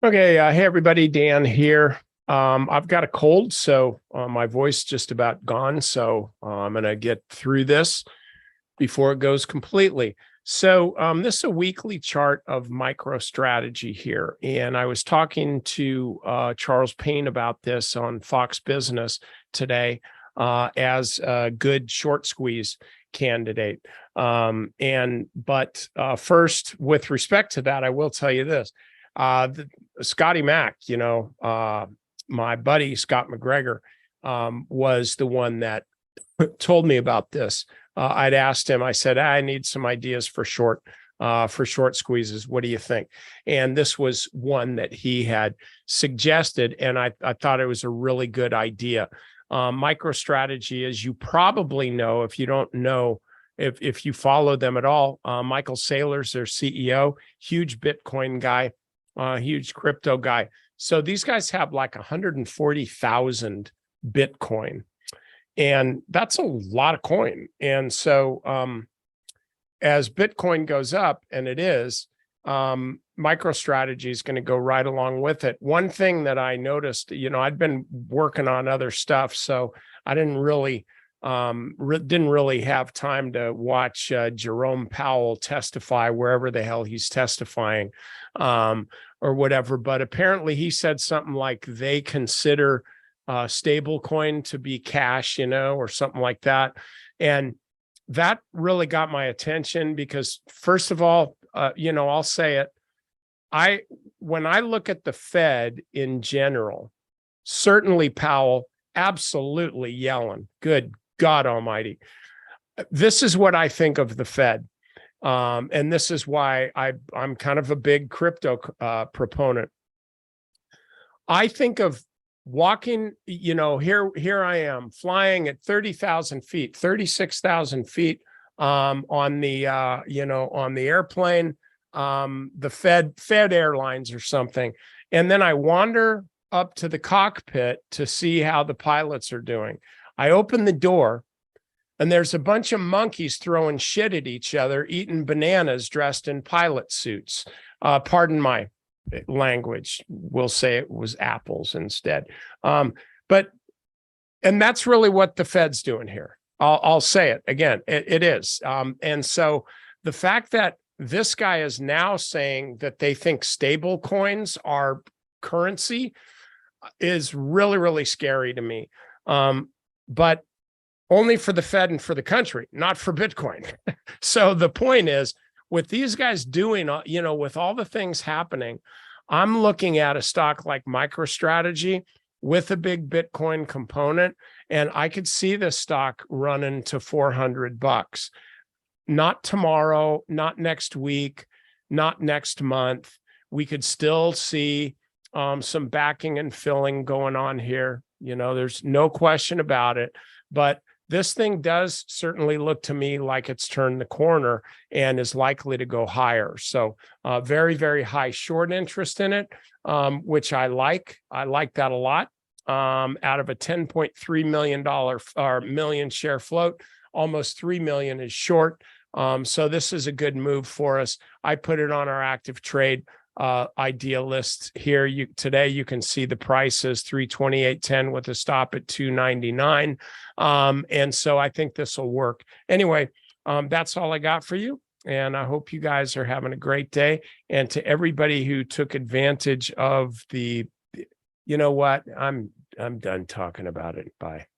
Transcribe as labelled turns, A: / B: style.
A: Okay, hey everybody, Dan here. I've got a cold, so my voice just about gone. So I'm going to get through this before it goes completely. So this is a weekly chart of MicroStrategy here, and I was talking to Charles Payne about this on Fox Business today as a good short squeeze candidate. But first, with respect to that, I will tell you this. Scotty Mack, my buddy Scott McGregor, was the one that told me about this. I'd asked him, I said, I need some ideas for short squeezes. What do you think? And this was one that he had suggested, and I thought it was a really good idea. MicroStrategy, as you probably know, if you don't know, if you follow them at all, Michael Saylor's their CEO, huge Bitcoin guy, huge crypto guy. So these guys have like 140,000 Bitcoin, and that's a lot of coin. And so as Bitcoin goes up, and it is, MicroStrategy is going to go right along with it. One thing that I noticed, I'd been working on other stuff, so I didn't really have time to watch Jerome Powell testify wherever the hell he's testifying, or whatever. But apparently he said something like they consider stable coin to be cash, or something like that. And that really got my attention because, first of all, I'll say it. When I look at the Fed in general, certainly Powell, absolutely Yellen, good God Almighty. This is what I think of the Fed. And this is why I'm kind of a big crypto proponent. I think of walking, here I am flying at 30,000 feet, 36,000 feet on the airplane, the Fed Airlines or something. And then I wander up to the cockpit to see how the pilots are doing. I open the door, and there's a bunch of monkeys throwing shit at each other, eating bananas, dressed in pilot suits. Pardon my language. We'll say it was apples instead. And that's really what the Fed's doing here. I'll say it again. It is. And so the fact that this guy is now saying that they think stable coins are currency is really, really scary to me. But only for the Fed and for the country, not for Bitcoin. So the point is, with these guys doing, with all the things happening, I'm looking at a stock like MicroStrategy with a big Bitcoin component, and I could see this stock running to $400. Not tomorrow, not next week, not next month. We could still see some backing and filling going on here. There's no question about it. But this thing does certainly look to me like it's turned the corner and is likely to go higher. So very, very high short interest in it, which I like. I like that a lot. Out of a $10.3 million or million share float, almost 3 million is short. So this is a good move for us. I put it on our active trade idea list here. Today you can see the price is 328.10 with a stop at 299. And so I think this will work. Anyway, that's all I got for you. And I hope you guys are having a great day. And to everybody who took advantage of the, I'm done talking about it. Bye.